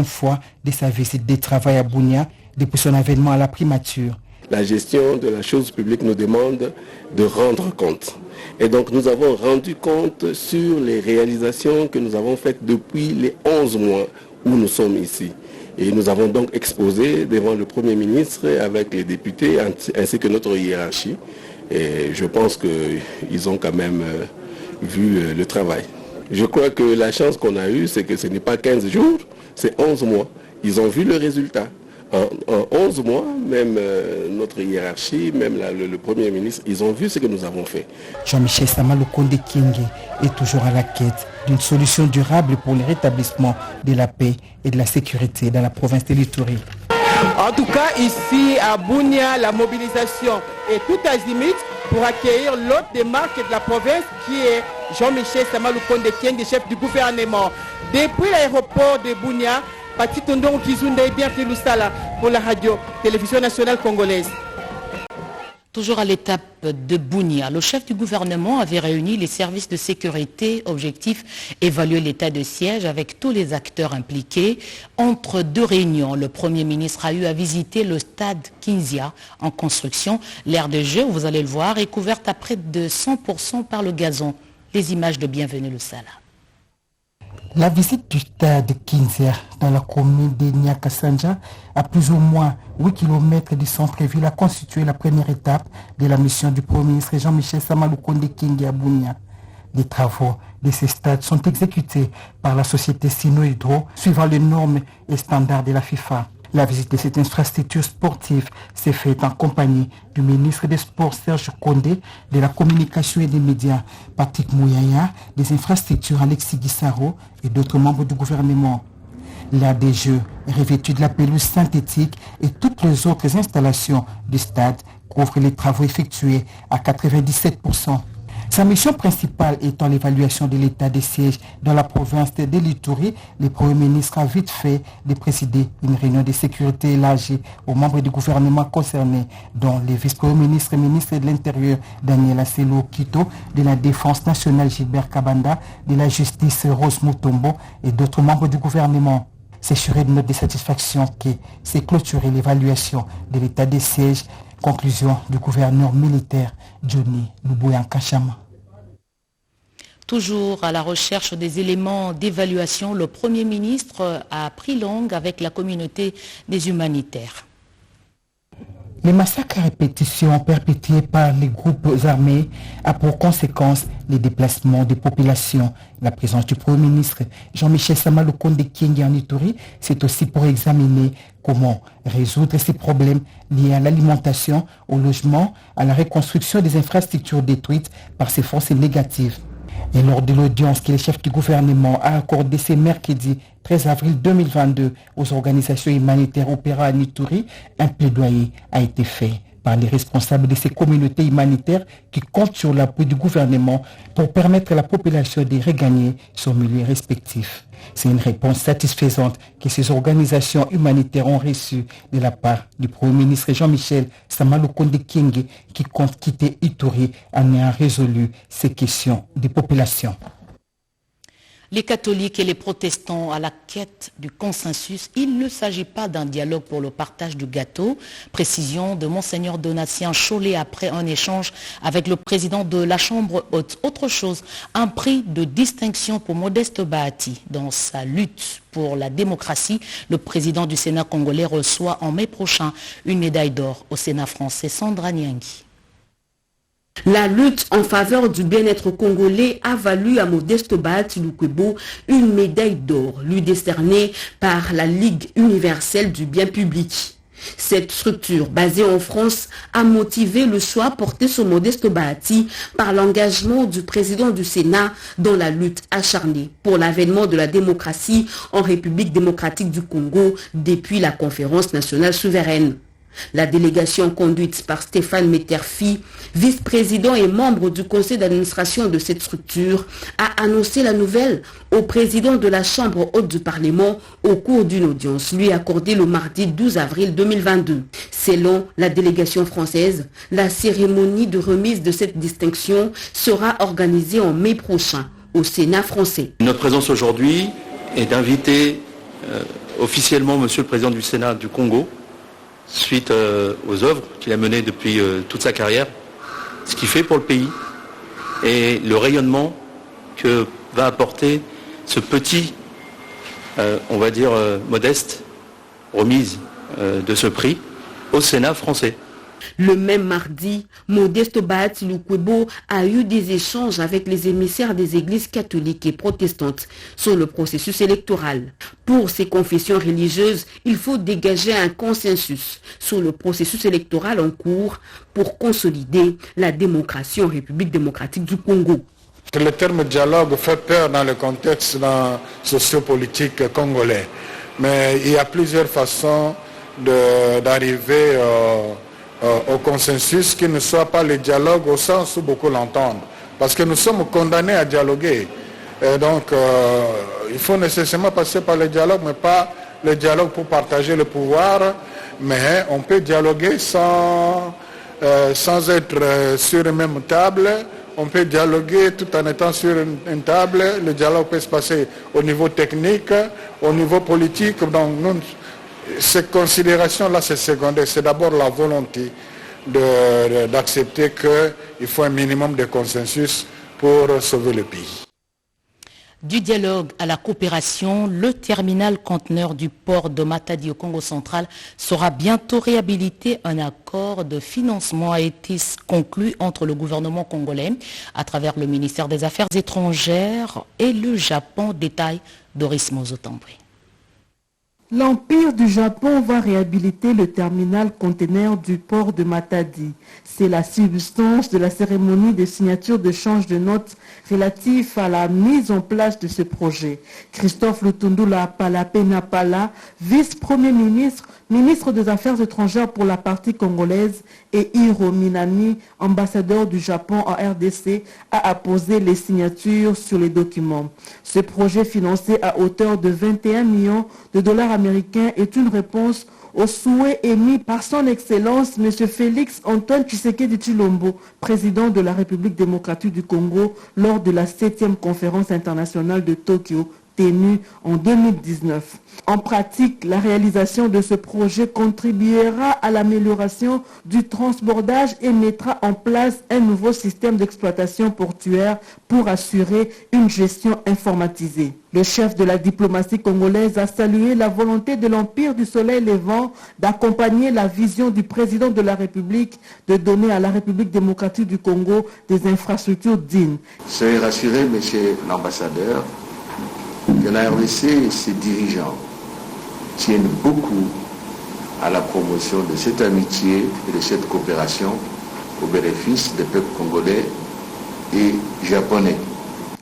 fois de sa visite de travail à Bunia depuis son avènement à la primature. La gestion de la chose publique nous demande de rendre compte. Et donc nous avons rendu compte sur les réalisations que nous avons faites depuis les 11 mois où nous sommes ici. Et nous avons donc exposé devant le Premier ministre avec les députés ainsi que notre hiérarchie. Et je pense qu'ils ont quand même vu le travail. Je crois que la chance qu'on a eue, c'est que ce n'est pas 15 jours, c'est 11 mois. Ils ont vu le résultat. En 11 mois, même notre hiérarchie, même le Premier ministre, ils ont vu ce que nous avons fait. Jean-Michel Samalukonde Kyenge est toujours à la quête d'une solution durable pour le rétablissement de la paix et de la sécurité dans la province de l'Ituri. En tout cas, ici à Bunia, la mobilisation est tout azimut pour accueillir l'hôte des marques de la province qui est Jean-Michel Samalukonde Kyenge, chef du gouvernement. Depuis l'aéroport de Bunia, Pati Tondong Kizunda et bienvenue Lusala pour la radio-télévision nationale congolaise. Toujours à l'étape de Bunia, le chef du gouvernement avait réuni les services de sécurité. Objectif, évaluer l'état de siège avec tous les acteurs impliqués. Entre deux réunions, le Premier ministre a eu à visiter le stade Kinzia en construction. L'aire de jeu, vous allez le voir, est couverte à près de 100% par le gazon. Les images de Bienvenue Lusala. La visite du stade Kinzia dans la commune de Nyakasanja, à plus ou moins 8 km du centre-ville, a constitué la première étape de la mission du Premier ministre Jean-Michel Samalukonde Kyenge à Bunia. Les travaux de ces stades sont exécutés par la société Sino Hydro, suivant les normes et standards de la FIFA. La visite de cette infrastructure sportive s'est faite en compagnie du ministre des Sports Serge Kondé, de la communication et des médias Patrick Mouyaya, des infrastructures Alexis Guissaro et d'autres membres du gouvernement. L'aire des Jeux, revêtue de la pelouse synthétique et toutes les autres installations du stade couvrent les travaux effectués à 97%. Sa mission principale étant l'évaluation de l'état des sièges dans la province de l'Ituri, le Premier ministre a vite fait de présider une réunion de sécurité élargie aux membres du gouvernement concernés, dont les vice-premiers ministres et ministres de l'Intérieur Daniel Asselo Kito, de la Défense nationale Gilbert Kabanda, de la Justice Rose Mutombo et d'autres membres du gouvernement. C'est sur une note de satisfaction que s'est clôturée l'évaluation de l'état des sièges. Conclusion du gouverneur militaire Johnny Luboyan Kachama. Toujours à la recherche des éléments d'évaluation, le Premier ministre a pris langue avec la communauté des humanitaires. Les massacres à répétition perpétrés par les groupes armés a pour conséquence les déplacements des populations. La présence du Premier ministre Jean-Michel Samalukonde Kyenge en Ituri, c'est aussi pour examiner comment résoudre ces problèmes liés à l'alimentation, au logement, à la reconstruction des infrastructures détruites par ces forces négatives. Et lors de l'audience que le chef du gouvernement a accordée ce mercredi 13 avril 2022 aux organisations humanitaires opérant en Ituri, un plaidoyer a été fait par les responsables de ces communautés humanitaires qui comptent sur l'appui du gouvernement pour permettre à la population de regagner son milieu respectif. C'est une réponse satisfaisante que ces organisations humanitaires ont reçue de la part du Premier ministre Jean-Michel Samalukonde Kyenge qui compte quitter Ituri en ayant résolu ces questions des populations. Les catholiques et les protestants à la quête du consensus, il ne s'agit pas d'un dialogue pour le partage du gâteau. Précision de Monseigneur Donatien Cholet après un échange avec le président de la Chambre haute. Autre chose, un prix de distinction pour Modeste Bahati. Dans sa lutte pour la démocratie, le président du Sénat congolais reçoit en mai prochain une médaille d'or au Sénat français. Sandra Niangui. La lutte en faveur du bien-être congolais a valu à Modeste Bahati Lukwebo une médaille d'or, lui décernée par la Ligue universelle du bien public. Cette structure, basée en France, a motivé le choix porté sur Modeste Bahati par l'engagement du président du Sénat dans la lutte acharnée pour l'avènement de la démocratie en République démocratique du Congo depuis la conférence nationale souveraine. La délégation conduite par Stéphane Metterfi, vice-président et membre du conseil d'administration de cette structure, a annoncé la nouvelle au président de la Chambre haute du Parlement au cours d'une audience lui accordée le mardi 12 avril 2022. Selon la délégation française, la cérémonie de remise de cette distinction sera organisée en mai prochain au Sénat français. Notre présence aujourd'hui est d'inviter officiellement Monsieur le Président du Sénat du Congo, suite aux œuvres qu'il a menées depuis toute sa carrière, ce qu'il fait pour le pays et le rayonnement que va apporter ce petit, on va dire modeste, remise de ce prix au Sénat français. Le même mardi, Modeste Bahati Lukwebo a eu des échanges avec les émissaires des églises catholiques et protestantes sur le processus électoral. Pour ces confessions religieuses, il faut dégager un consensus sur le processus électoral en cours pour consolider la démocratie en République démocratique du Congo. Le terme dialogue fait peur dans le contexte sociopolitique congolais, mais il y a plusieurs façons d'arriver au consensus qui ne soit pas le dialogue au sens où beaucoup l'entendent. Parce que nous sommes condamnés à dialoguer. Et donc, il faut nécessairement passer par le dialogue, mais pas le dialogue pour partager le pouvoir. Mais on peut dialoguer sans être sur une même table. On peut dialoguer tout en étant sur une table. Le dialogue peut se passer au niveau technique, au niveau politique. Donc, ces considérations-là, c'est secondaire. C'est d'abord la volonté d'accepter qu'il faut un minimum de consensus pour sauver le pays. Du dialogue à la coopération, le terminal conteneur du port de Matadi au Congo central sera bientôt réhabilité. Un accord de financement a été conclu entre le gouvernement congolais à travers le ministère des Affaires étrangères et le Japon. Détail Doris Mozotambré. L'Empire du Japon va réhabiliter le terminal conteneur du port de Matadi. C'est la substance de la cérémonie de signature de change de notes relatif à la mise en place de ce projet. Christophe Lutundula Palapena-Pala, vice-premier ministre, ministre des Affaires étrangères pour la partie congolaise, et Hiro Minami, ambassadeur du Japon en RDC, a apposé les signatures sur les documents. Ce projet financé à hauteur de 21 millions de dollars américains est une réponse au souhait émis par son Excellence M. Félix Antoine Tshisekedi Tshilombo, président de la République démocratique du Congo, lors de la 7e conférence internationale de Tokyo, tenue en 2019. En pratique, la réalisation de ce projet contribuera à l'amélioration du transbordage et mettra en place un nouveau système d'exploitation portuaire pour assurer une gestion informatisée. Le chef de la diplomatie congolaise a salué la volonté de l'Empire du Soleil Levant d'accompagner la vision du président de la République de donner à la République démocratique du Congo des infrastructures dignes. Soyez rassurés, monsieur l'ambassadeur, que la RDC et ses dirigeants tiennent beaucoup à la promotion de cette amitié et de cette coopération au bénéfice des peuples congolais et japonais.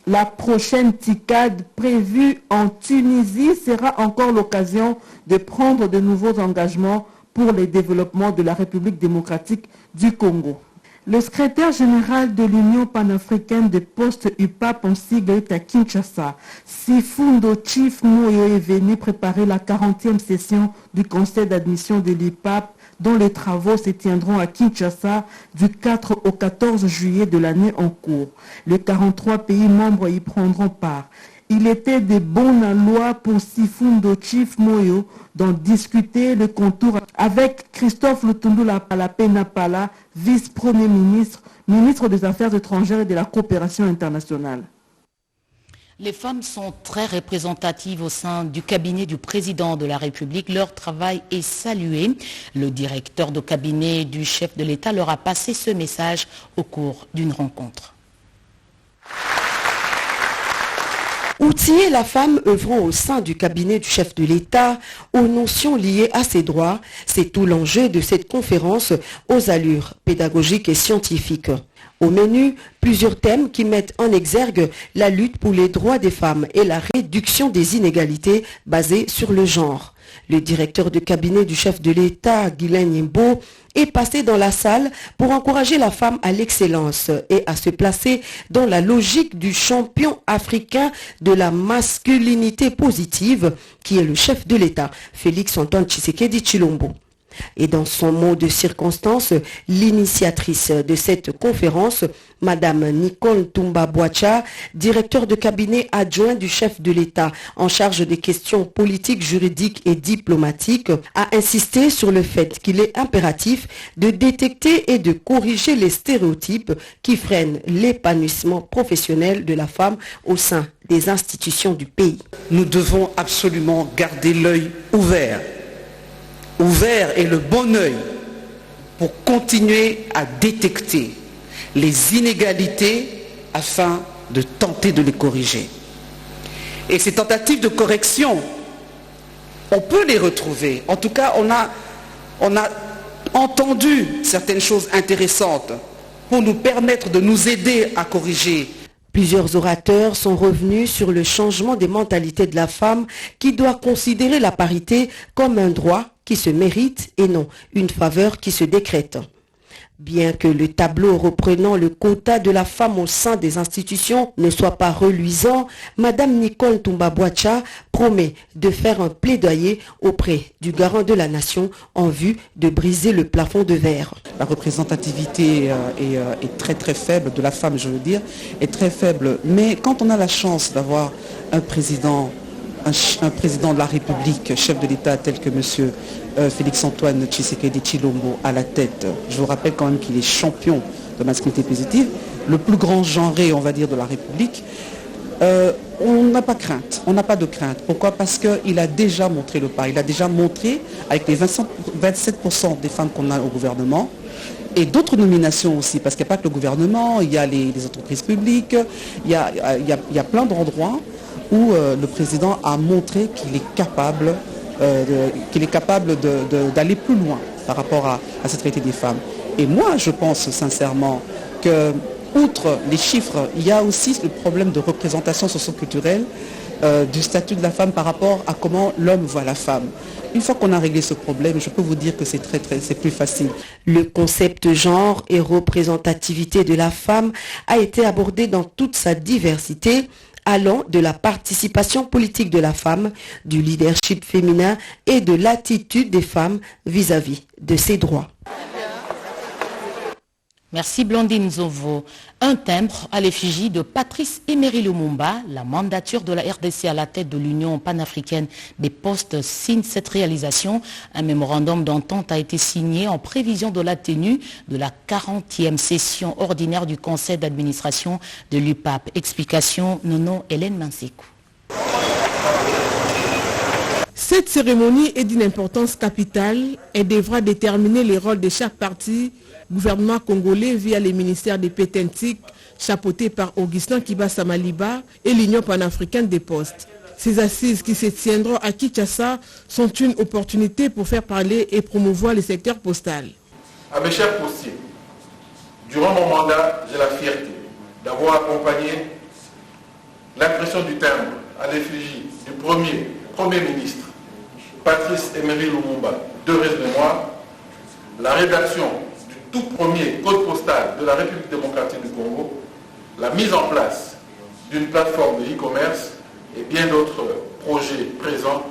La prochaine TICAD prévue en Tunisie sera encore l'occasion de prendre de nouveaux engagements pour le développement de la République démocratique du Congo. Le secrétaire général de l'Union panafricaine des postes UPAP en sigle est à Kinshasa. Sifundo Chief Moyo est venu préparer la 40e session du conseil d'admission de l'UPAP dont les travaux se tiendront à Kinshasa du 4 au 14 juillet de l'année en cours. Les 43 pays membres y prendront part. Il était de bonne loi pour Sifundo Chief Moyo d'en discuter le contour avec Christophe Lutundula Palapena-Pala, vice-premier ministre, ministre des Affaires étrangères et de la coopération internationale. Les femmes sont très représentatives au sein du cabinet du président de la République. Leur travail est salué. Le directeur de cabinet du chef de l'État leur a passé ce message au cours d'une rencontre. Outiller la femme œuvrant au sein du cabinet du chef de l'État aux notions liées à ses droits, c'est tout l'enjeu de cette conférence aux allures pédagogiques et scientifiques. Au menu, plusieurs thèmes qui mettent en exergue la lutte pour les droits des femmes et la réduction des inégalités basées sur le genre. Le directeur de cabinet du chef de l'État, Guylaine Yimbo, est passé dans la salle pour encourager la femme à l'excellence et à se placer dans la logique du champion africain de la masculinité positive, qui est le chef de l'État, Félix Antoine Tshisekedi Tshilombo. Et dans son mot de circonstance, l'initiatrice de cette conférence, Madame Nicole Ntumba-Boacha, directeur de cabinet adjoint du chef de l'État en charge des questions politiques, juridiques et diplomatiques, a insisté sur le fait qu'il est impératif de détecter et de corriger les stéréotypes qui freinent l'épanouissement professionnel de la femme au sein des institutions du pays. Nous devons absolument garder l'œil ouvert et le bon œil pour continuer à détecter les inégalités afin de tenter de les corriger. Et ces tentatives de correction, on peut les retrouver. En tout cas, on a entendu certaines choses intéressantes pour nous permettre de nous aider à corriger. Plusieurs orateurs sont revenus sur le changement des mentalités de la femme qui doit considérer la parité comme un droit qui se mérite et non une faveur qui se décrète. Bien que le tableau reprenant le quota de la femme au sein des institutions ne soit pas reluisant, Madame Nicole Ntumba-Boacha promet de faire un plaidoyer auprès du garant de la nation en vue de briser le plafond de verre. La représentativité est très très faible, de la femme je veux dire, est très faible. Mais quand on a la chance d'avoir un président de la République, chef de l'État tel que M. Félix-Antoine Tshisekedi Tshilombo à la tête, je vous rappelle quand même qu'il est champion de masculinité positive, le plus grand genré, on va dire, de la République, on n'a pas crainte, on n'a pas de crainte. Pourquoi? Parce qu'il a déjà montré le pas, il a déjà montré avec les 27% des femmes qu'on a au gouvernement, et d'autres nominations aussi, parce qu'il n'y a pas que le gouvernement, il y a les entreprises publiques, il y a plein d'endroits où le président a montré qu'il est capable d'aller plus loin par rapport à cette réalité des femmes. Et moi, je pense sincèrement que, outre les chiffres, il y a aussi le problème de représentation socio-culturelle du statut de la femme par rapport à comment l'homme voit la femme. Une fois qu'on a réglé ce problème, je peux vous dire que c'est plus facile. Le concept genre et représentativité de la femme a été abordé dans toute sa diversité, allant de la participation politique de la femme, du leadership féminin et de l'attitude des femmes vis-à-vis de ses droits. Merci Blandine Zovo. Un timbre à l'effigie de Patrice Emery Lumumba, la mandature de la RDC à la tête de l'Union panafricaine des postes signe cette réalisation. Un mémorandum d'entente a été signé en prévision de la tenue de la 40e session ordinaire du conseil d'administration de l'UPAP. Explication Nono Hélène Mansekou. Cette cérémonie est d'une importance capitale et devra déterminer les rôles de chaque parti, gouvernement congolais via les ministères des Pétentik, chapeautés par Augustin Kibasa Maliba et l'Union panafricaine des postes. Ces assises qui se tiendront à Kinshasa sont une opportunité pour faire parler et promouvoir le secteur postal. À mes chers postiers, durant mon mandat, j'ai la fierté d'avoir accompagné l'impression du timbre à l'effigie du Premier ministre, Patrice Emery Lumumba, de mémoire, la rédaction du tout premier code postal de la République démocratique du Congo, la mise en place d'une plateforme de e-commerce et bien d'autres projets présents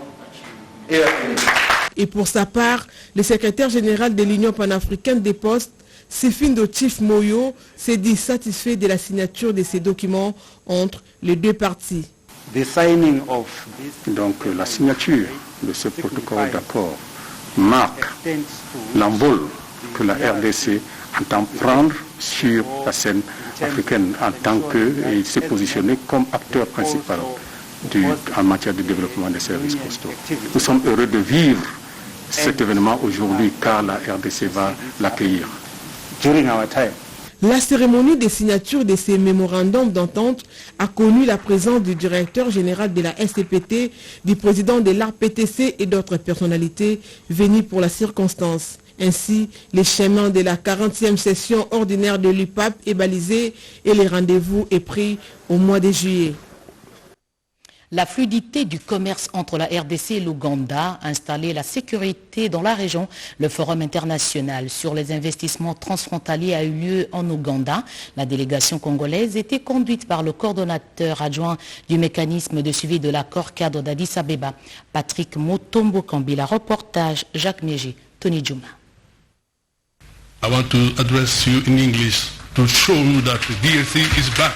et à venir. Et pour sa part, le secrétaire général de l'Union panafricaine des postes, Sifindo Chief Moyo, s'est dit satisfait de la signature de ces documents entre les deux parties. Donc la signature de ce protocole d'accord marque l'envol que la RDC entend prendre sur la scène africaine en tant qu'il s'est positionné comme acteur principal en matière de développement des services postaux. Nous sommes heureux de vivre cet événement aujourd'hui car la RDC va l'accueillir. La cérémonie de signature de ces mémorandums d'entente a connu la présence du directeur général de la SCPT, du président de l'ARPTC et d'autres personnalités venues pour la circonstance. Ainsi, les chemins de la 40e session ordinaire de l'UPAP est balisé et les rendez-vous est pris au mois de juillet. La fluidité du commerce entre la RDC et l'Ouganda a installé la sécurité dans la région. Le forum international sur les investissements transfrontaliers a eu lieu en Ouganda. La délégation congolaise était conduite par le coordonnateur adjoint du mécanisme de suivi de l'accord cadre d'Addis Abeba, Patrick Motombo Kambila. Reportage Jacques Mégy. Tony Juma. I want to address you in English to show you that the DRC is back.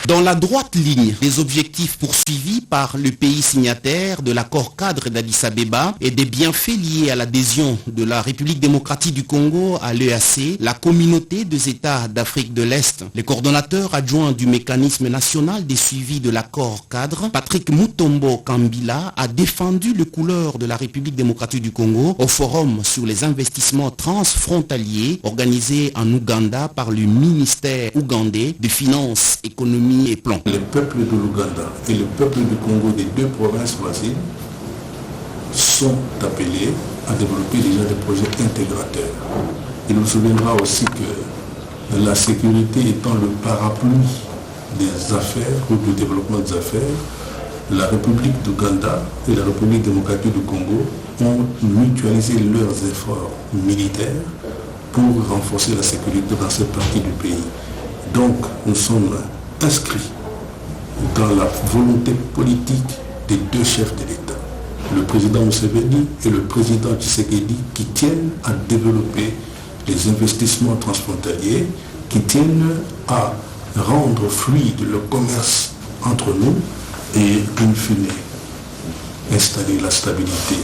Dans la droite ligne des objectifs poursuivis par le pays signataire de l'accord cadre d'Addis Abeba et des bienfaits liés à l'adhésion de la République démocratique du Congo à l'EAC, la communauté des États d'Afrique de l'Est, le coordonnateur adjoint du mécanisme national des suivis de l'accord cadre, Patrick Mutombo Kambila, a défendu les couleurs de la République démocratique du Congo au forum sur les investissements transfrontaliers organisé en Ouganda par le ministère ougandais des Finances, Économie et Plan. Le peuple de l'Ouganda et le peuple du Congo des deux provinces voisines sont appelés à développer déjà des projets intégrateurs. Il nous souviendra aussi que la sécurité étant le parapluie des affaires ou du développement des affaires, la République d'Ouganda et la République démocratique du Congo ont mutualisé leurs efforts militaires pour renforcer la sécurité dans cette partie du pays. Donc nous sommes inscrits dans la volonté politique des deux chefs de l'État, le président Museveni et le président Tshisekedi, qui tiennent à développer les investissements transfrontaliers, qui tiennent à rendre fluide le commerce entre nous et, in fine, installer la stabilité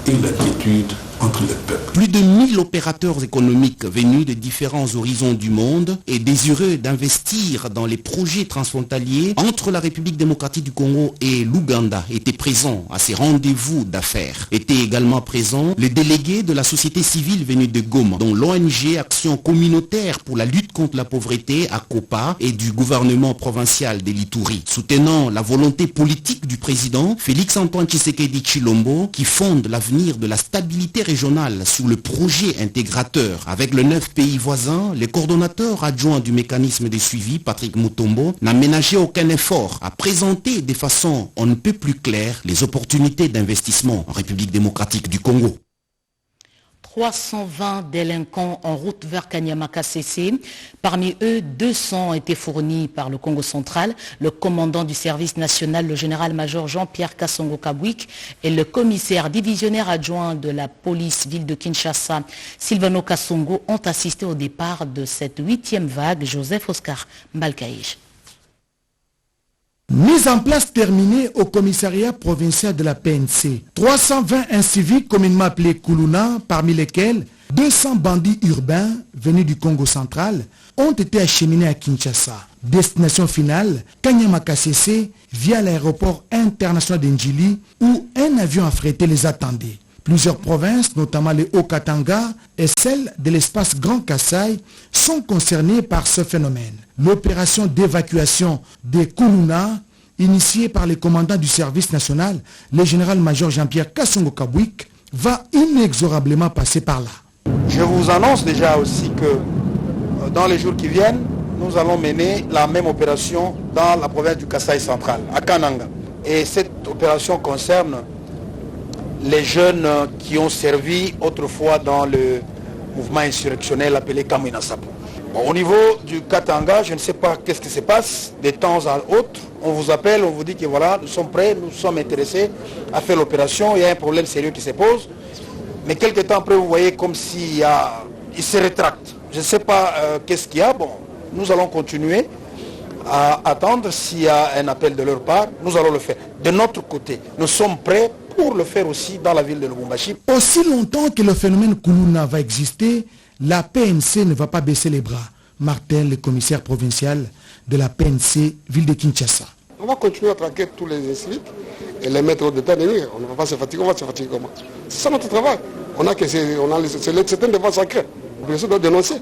et la quiétude entre les peuples. Plus de 1000 opérateurs économiques venus de différents horizons du monde et désireux d'investir dans les projets transfrontaliers entre la République démocratique du Congo et l'Ouganda étaient présents à ces rendez-vous d'affaires. Étaient également présents les délégués de la société civile venus de Goma, dont l'ONG Action communautaire pour la lutte contre la pauvreté à Kopa et du gouvernement provincial de l'Ituri, soutenant la volonté politique du président Félix-Antoine Tshisekedi Tshilombo qui fonde l'avenir de la stabilité régionale sur le projet intégrateur. Avec les 9 pays voisins, le coordonnateur adjoint du mécanisme de suivi, Patrick Mutombo, n'a ménagé aucun effort à présenter de façon on ne peut plus claire les opportunités d'investissement en République démocratique du Congo. 320 délinquants en route vers Kanyama-Kasese. Parmi eux, 200 ont été fournis par le Congo central. Le commandant du service national, le général-major Jean-Pierre Kassongo Kabwik, et le commissaire divisionnaire adjoint de la police ville de Kinshasa, Silvano Kassongo, ont assisté au départ de cette 8e vague. Joseph Oscar Mbalkaïj. Mise en place terminée au commissariat provincial de la PNC. 320 inciviques communément appelés Kuluna, parmi lesquels 200 bandits urbains venus du Congo central ont été acheminés à Kinshasa. Destination finale, Kanyama-Kasese via l'aéroport international d'Njili où un avion affrété les attendait. Plusieurs provinces, notamment les Haut-Katanga et celles de l'espace Grand Kassai, sont concernées par ce phénomène. L'opération d'évacuation des Kuluna, initiée par les commandants du service national, le général-major Jean-Pierre Kassongo Kabwik, va inexorablement passer par là. Je vous annonce déjà aussi que dans les jours qui viennent, nous allons mener la même opération dans la province du Kassai central, à Kananga. Et cette opération concerne les jeunes qui ont servi autrefois dans le mouvement insurrectionnel appelé Kamwina Sapo. Bon, au niveau du Katanga, je ne sais pas qu'est-ce qui se passe. De temps à autre, on vous appelle, on vous dit que voilà, nous sommes prêts, nous sommes intéressés à faire l'opération. Il y a un problème sérieux qui se pose. Mais quelques temps après, vous voyez comme s'il se rétracte. Je ne sais pas qu'est-ce qu'il y a. Bon, nous allons continuer à attendre s'il y a un appel de leur part. Nous allons le faire. De notre côté, nous sommes prêts pour le faire aussi dans la ville de Lubumbashi. Aussi longtemps que le phénomène Kuluna va exister, la PNC ne va pas baisser les bras. Martin, le commissaire provincial de la PNC, ville de Kinshasa. On va continuer à traquer tous les inciviques et les mettre au détenir. On ne va pas se fatiguer, on va se fatiguer comment? C'est ça notre travail. C'est un devoir sacré. Bien sûr, on doit dénoncer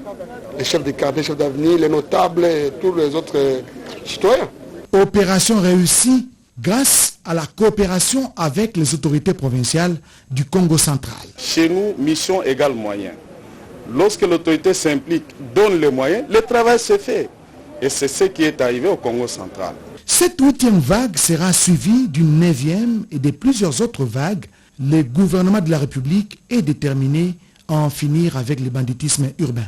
les chefs de quartier, les chefs d'avenir, les notables et tous les autres citoyens. Opération réussie grâce à la coopération avec les autorités provinciales du Congo central. Chez nous, mission égale moyen. Lorsque l'autorité s'implique, donne les moyens, le travail se fait. Et c'est ce qui est arrivé au Congo central. Cette 8e vague sera suivie d'une 9e et de plusieurs autres vagues. Le gouvernement de la République est déterminé à en finir avec le banditisme urbain.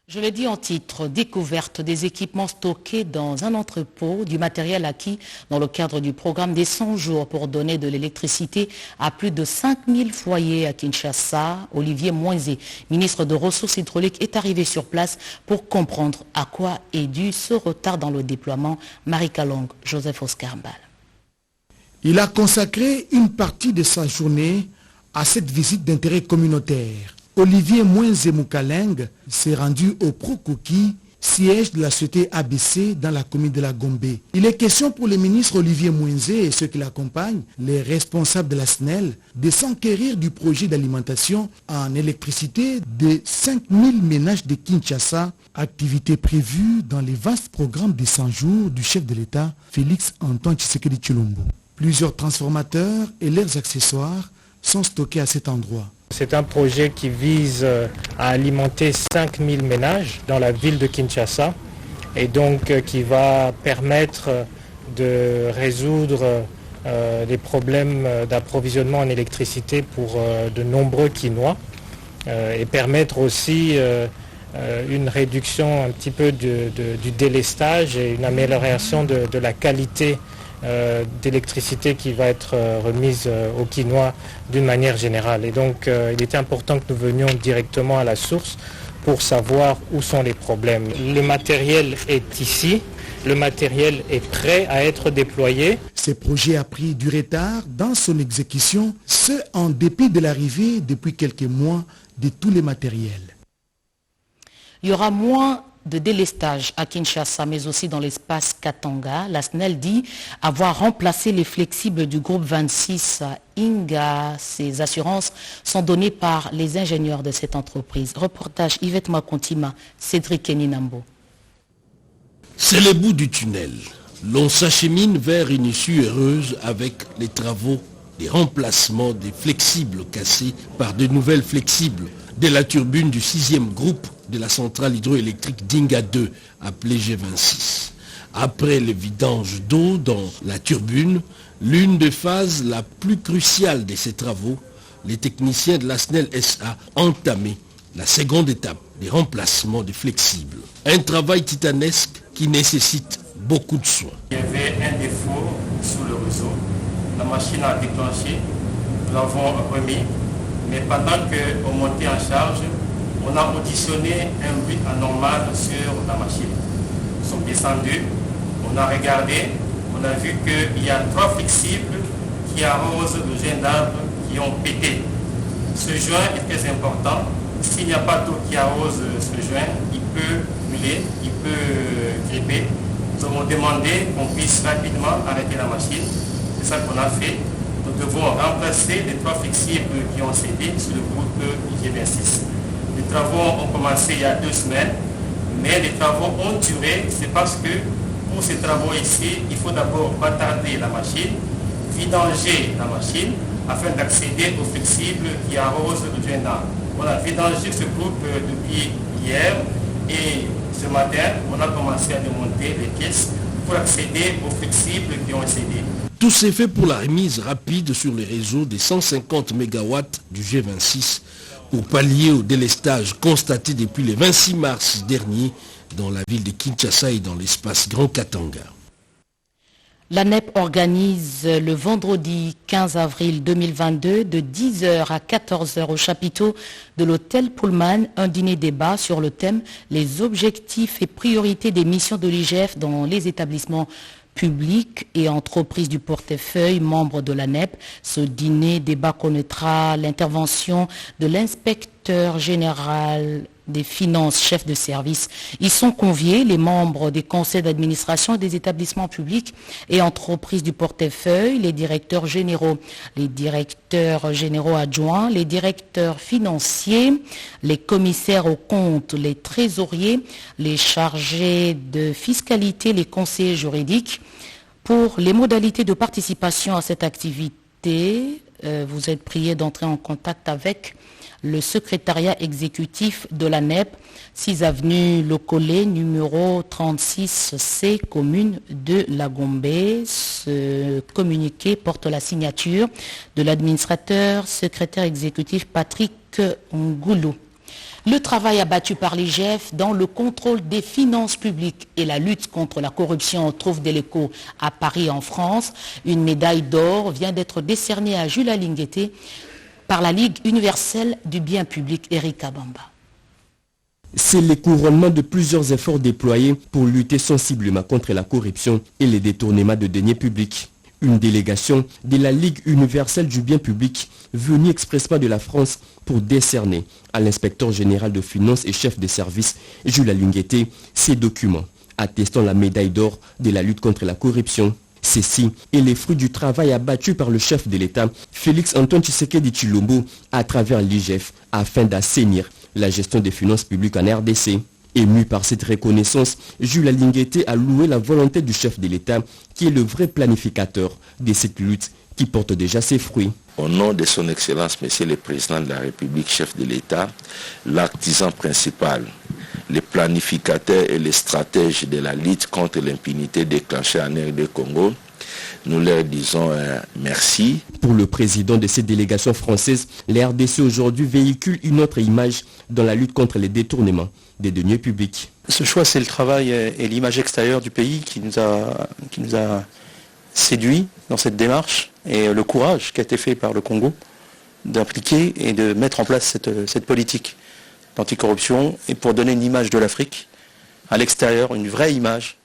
Je l'ai dit en titre, découverte des équipements stockés dans un entrepôt, du matériel acquis dans le cadre du programme des 100 jours pour donner de l'électricité à plus de 5000 foyers à Kinshasa. Olivier Moinzé, ministre de Ressources hydrauliques, est arrivé sur place pour comprendre à quoi est dû ce retard dans le déploiement. Marie Kalong, Joseph Oscar Mbal. Il a consacré une partie de sa journée à cette visite d'intérêt communautaire. Olivier Moinzé Moukaleng s'est rendu au Prokoki, siège de la société ABC dans la commune de la Gombe. Il est question pour le ministre Olivier Moinzé et ceux qui l'accompagnent, les responsables de la SNEL, de s'enquérir du projet d'alimentation en électricité de 5000 ménages de Kinshasa, activité prévue dans les vastes programmes des 100 jours du chef de l'État, Félix Antoine Tshisekedi Tshilombo. Plusieurs transformateurs et leurs accessoires sont stockés à cet endroit. C'est un projet qui vise à alimenter 5000 ménages dans la ville de Kinshasa et donc qui va permettre de résoudre les problèmes d'approvisionnement en électricité pour de nombreux Kinois et permettre aussi une réduction un petit peu du délestage et une amélioration de la qualité d'électricité qui va être remise aux Kinois d'une manière générale. Et donc il était important que nous venions directement à la source pour savoir où sont les problèmes. Le matériel est ici, le matériel est prêt à être déployé. Ce projet a pris du retard dans son exécution, ce en dépit de l'arrivée depuis quelques mois de tous les matériels. Il y aura moins de délestage à Kinshasa, mais aussi dans l'espace Katanga. La SNEL dit avoir remplacé les flexibles du groupe 26 à Inga. Ces assurances sont données par les ingénieurs de cette entreprise. Reportage Yvette Makontima, Cédric Keninambo. C'est le bout du tunnel. L'on s'achemine vers une issue heureuse avec les travaux des remplacements des flexibles cassés par de nouvelles flexibles de la turbine du 6e groupe de la centrale hydroélectrique d'Inga 2, appelée G26. Après le vidange d'eau dans la turbine, l'une des phases la plus cruciale de ces travaux, les techniciens de la SNEL SA ont entamé la seconde étape des remplacements des flexibles. Un travail titanesque qui nécessite beaucoup de soins. Il y avait un défaut sous le réseau. La machine a déclenché, nous l'avons remis, mais pendant qu'on montait en charge, on a auditionné un bruit anormal sur la machine. Nous sommes descendus, on a regardé, on a vu qu'il y a 3 flexibles qui arrosent le joint d'arbre qui ont pété. Ce joint est très important. S'il n'y a pas d'eau qui arrose ce joint, il peut brûler, il peut gripper. Nous avons demandé qu'on puisse rapidement arrêter la machine. C'est ça qu'on a fait. Nous devons remplacer les 3 flexibles qui ont cédé sur le groupe G26. Les travaux ont commencé il y a 2 semaines, mais les travaux ont duré. C'est parce que pour ces travaux ici, il faut d'abord bâtarder la machine, vidanger la machine, afin d'accéder aux flexibles qui arrosent le joint d'arbre. On a vidangé ce groupe depuis hier et ce matin, on a commencé à démonter les pièces pour accéder aux flexibles qui ont cédé. Tout s'est fait pour la remise rapide sur les réseaux des 150 MW du G26 pour pallier au délestage constaté depuis le 26 mars dernier dans la ville de Kinshasa et dans l'espace Grand Katanga. L'ANEP organise le vendredi 15 avril 2022 de 10h à 14h au chapiteau de l'hôtel Pullman un dîner-débat sur le thème « Les objectifs et priorités des missions de l'IGF dans les établissements publics et entreprises du portefeuille membres de l'ANEP ». Ce dîner-débat connaîtra l'intervention de l'inspecteur général des finances, chefs de service. Ils sont conviés, les membres des conseils d'administration des établissements publics et entreprises du portefeuille, les directeurs généraux adjoints, les directeurs financiers, les commissaires aux comptes, les trésoriers, les chargés de fiscalité, les conseillers juridiques. Pour les modalités de participation à cette activité, vous êtes priés d'entrer en contact avec le secrétariat exécutif de l'ANEP, 6 avenue Le Collet, numéro 36C, commune de la Gombe. Ce communiqué porte la signature de l'administrateur secrétaire exécutif Patrick Ngoulou. Le travail abattu par l'IGF dans le contrôle des finances publiques et la lutte contre la corruption trouve de l'écho à Paris en France. Une médaille d'or vient d'être décernée à Jules Alingueté par la Ligue universelle du bien public Erika Bamba. C'est le couronnement de plusieurs efforts déployés pour lutter sensiblement contre la corruption et les détournements de deniers publics. Une délégation de la Ligue universelle du bien public venue expressément de la France pour décerner à l'inspecteur général de finances et chef de service Jules Alingueté ces documents attestant la médaille d'or de la lutte contre la corruption. Ceci est les fruits du travail abattu par le chef de l'État, Félix Antoine Tshisekedi Tshilombo, à travers l'IGF afin d'assainir la gestion des finances publiques en RDC. Ému par cette reconnaissance, Jules Alingueté a loué la volonté du chef de l'État qui est le vrai planificateur de cette lutte qui porte déjà ses fruits. Au nom de son Excellence, Monsieur le Président de la République, chef de l'État, l'artisan principal, le planificateur et les stratèges de la lutte contre l'impunité déclenchée en RD Congo, nous leur disons merci. Pour le président de cette délégation française, la RDC aujourd'hui véhicule une autre image dans la lutte contre les détournements des deniers publics. Ce choix, c'est le travail et l'image extérieure du pays qui nous a séduit dans cette démarche et le courage qui a été fait par le Congo d'impliquer et de mettre en place cette politique d'anticorruption et pour donner une image de l'Afrique à l'extérieur, une vraie image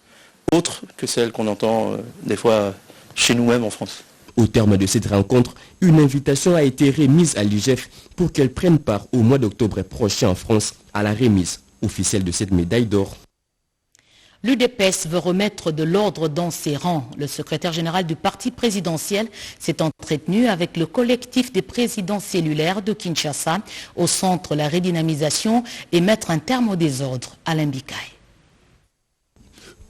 autre que celle qu'on entend des fois chez nous-mêmes en France. Au terme de cette rencontre, une invitation a été remise à l'IGF pour qu'elle prenne part au mois d'octobre prochain en France à la remise officielle de cette médaille d'or. L'UDPS veut remettre de l'ordre dans ses rangs. Le secrétaire général du parti présidentiel s'est entretenu avec le collectif des présidents cellulaires de Kinshasa au centre la redynamisation et mettre un terme au désordre. Alain Bikaï.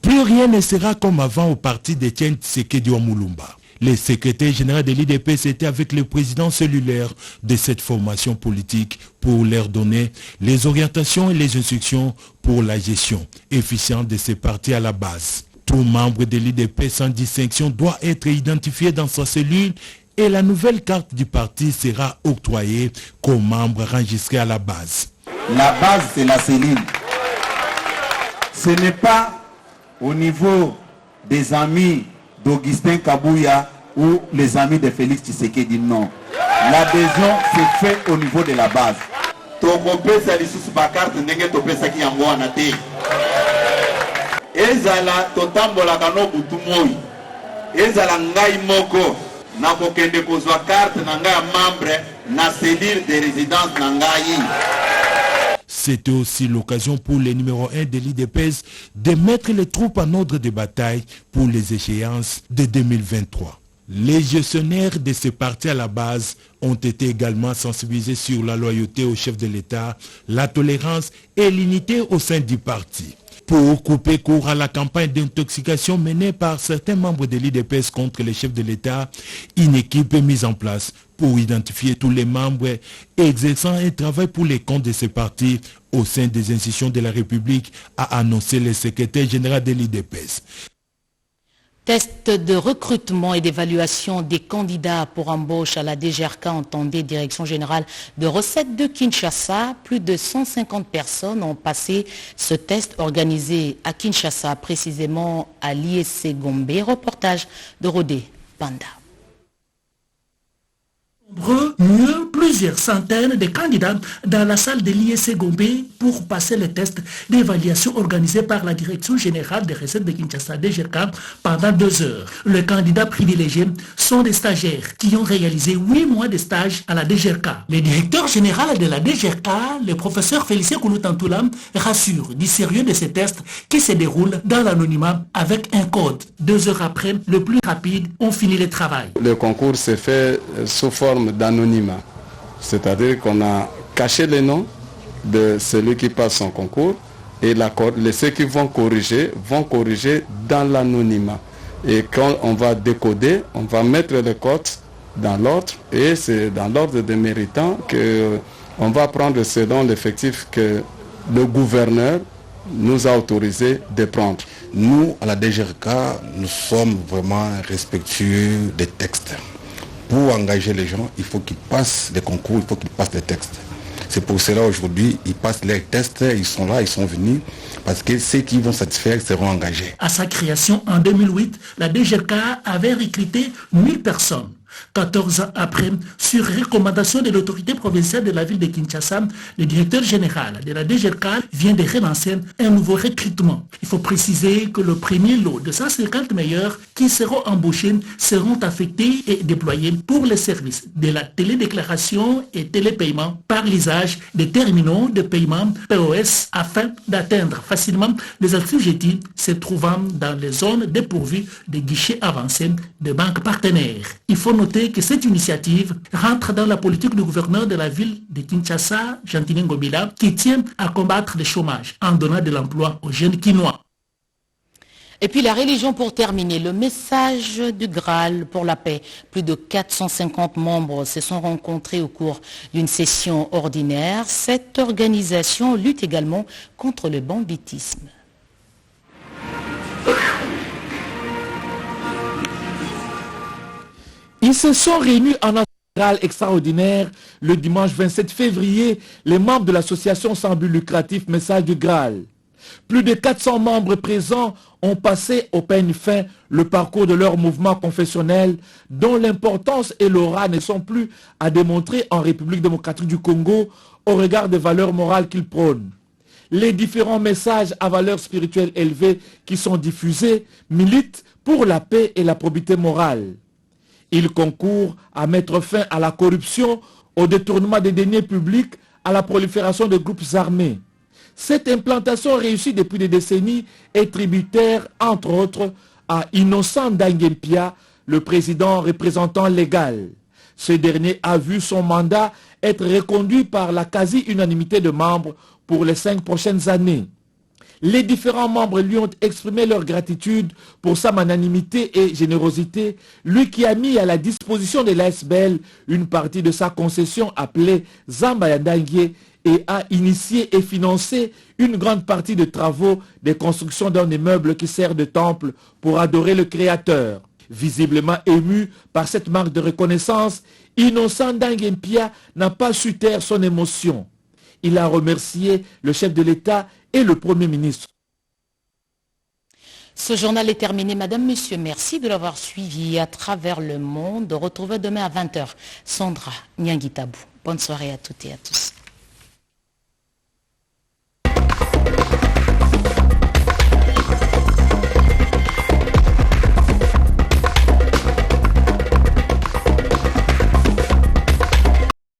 Plus rien ne sera comme avant au parti d'Etienne Tshisekedi Mulumba. Le secrétaire général de l'IDPS était avec le président cellulaire de cette formation politique pour leur donner les orientations et les instructions pour la gestion efficiente de ces partis à la base. Tout membre de l'IDPS sans distinction doit être identifié dans sa cellule et la nouvelle carte du parti sera octroyée qu'aux membres enregistrés à la base. La base, c'est la cellule. Ce n'est pas au niveau des amis d'Augustin Kabouya ou les amis de Félix Tshisekedi, non. L'adhésion se fait au niveau de la base. Tokopesa lisusu bakarte ndenge topesaki yango wana te. Ezala totambolaka no butu moi. Ezala ngai moko na kokende kozwa carte na ngai ya membre na cellule de résidence na ngai. C'était aussi l'occasion pour les numéro 1 de l'IDPS de mettre les troupes en ordre de bataille pour les échéances de 2023. Les gestionnaires de ces partis à la base ont été également sensibilisés sur la loyauté au chef de l'État, la tolérance et l'unité au sein du parti. Pour couper court à la campagne d'intoxication menée par certains membres de l'IDPS contre les chefs de l'État, une équipe est mise en place pour identifier tous les membres exerçant un travail pour les comptes de ces partis au sein des institutions de la République, a annoncé le secrétaire général de l'IDPS. Test de recrutement et d'évaluation des candidats pour embauche à la DGRK entendait Direction générale de recettes de Kinshasa. Plus de 150 personnes ont passé ce test organisé à Kinshasa, précisément à l'ISC Gombe. Reportage de Rodé Panda. Mieux, plusieurs centaines de candidats dans la salle de l'ISC Gombe pour passer le test d'évaluation organisé par la Direction générale des recettes de Kinshasa DGRK pendant 2 heures. Les candidats privilégiés sont des stagiaires qui ont réalisé 8 mois de stage à la DGRK. Le directeur général de la DGRK, le professeur Félicien Kouloutantoulam, rassure du sérieux de ces tests qui se déroulent dans l'anonymat avec un code. 2 heures après, le plus rapide, on finit le travail. Le concours s'est fait sous forme d'anonymat, c'est-à-dire qu'on a caché les noms de celui qui passe son concours et ceux qui vont corriger dans l'anonymat. Et quand on va décoder, on va mettre le code dans l'ordre et c'est dans l'ordre des méritants qu'on va prendre selon l'effectif que le gouverneur nous a autorisé de prendre. Nous, à la DGRK, nous sommes vraiment respectueux des textes. Pour engager les gens, il faut qu'ils passent les concours, il faut qu'ils passent les textes. C'est pour cela aujourd'hui, ils passent leurs tests, ils sont là, ils sont venus, parce que ceux qui vont satisfaire seront engagés. À sa création en 2008, la DGRK avait recruté 1000 personnes. 14 ans après, sur recommandation de l'autorité provinciale de la ville de Kinshasa, le directeur général de la DGRK vient de relancer un nouveau recrutement. Il faut préciser que le premier lot de 150 meilleurs qui seront embauchés seront affectés et déployés pour les services de la télédéclaration et télépaiement par l'usage des terminaux de paiement POS afin d'atteindre facilement les assujettis se trouvant dans les zones dépourvues de guichets avancés de banques partenaires. Il faut noter que cette initiative rentre dans la politique du gouverneur de la ville de Kinshasa, Gentile Ngobila, qui tient à combattre le chômage en donnant de l'emploi aux jeunes Kinois. Et puis la religion pour terminer, le message du Graal pour la paix. Plus de 450 membres se sont rencontrés au cours d'une session ordinaire. Cette organisation lutte également contre le banditisme. Ils se sont réunis en général extraordinaire le dimanche 27 février, les membres de l'association sans but lucratif Message du Graal. Plus de 400 membres présents ont passé au peigne fin le parcours de leur mouvement confessionnel dont l'importance et l'aura ne sont plus à démontrer en République démocratique du Congo au regard des valeurs morales qu'ils prônent. Les différents messages à valeur spirituelle élevée qui sont diffusés militent pour la paix et la probité morale. Ils concourent à mettre fin à la corruption, au détournement des deniers publics, à la prolifération de groupes armés. Cette implantation réussie depuis des décennies est tributaire, entre autres, à Innocent Ndangempia, le président représentant légal. Ce dernier a vu son mandat être reconduit par la quasi-unanimité de membres pour les 5 prochaines années. Les différents membres lui ont exprimé leur gratitude pour sa magnanimité et générosité, lui qui a mis à la disposition de l'ASBL une partie de sa concession appelée Zamba Ndangué et a initié et financé une grande partie de travaux de construction d'un immeuble qui sert de temple pour adorer le Créateur. Visiblement ému par cette marque de reconnaissance, Innocent Ndangempia n'a pas su taire son émotion. Il a remercié le chef de l'État et le Premier ministre. Ce journal est terminé. Madame, Monsieur, merci de l'avoir suivi à travers le monde. Retrouvez demain à 20h. Sandra Nyangitabou. Bonne soirée à toutes et à tous.